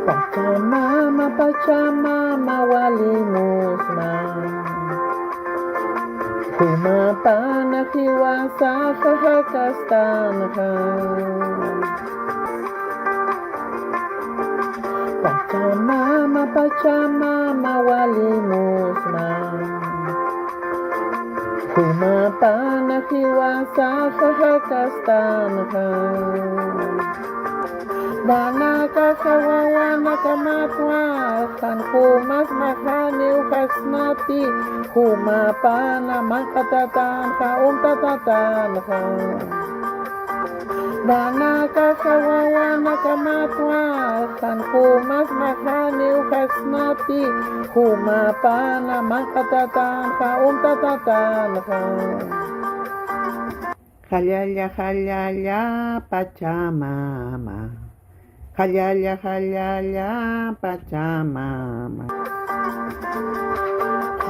Pachamama, Pachamama, walimusman. Kumapana kiwasa kahakastanhan. Pachamama, Pachamama, walimusman. Kumapana kiwasa kahakastanhan. Dana kasawawa nakamatwa kan kumas makaniw kasnati kumapana makatatan tatatan ka. Dana kasawawa nakamatwa kan kumas makaniw kasnati kumapana makatatan tatatan ka. Halyalya Pachamama. Halyalya Pachamama.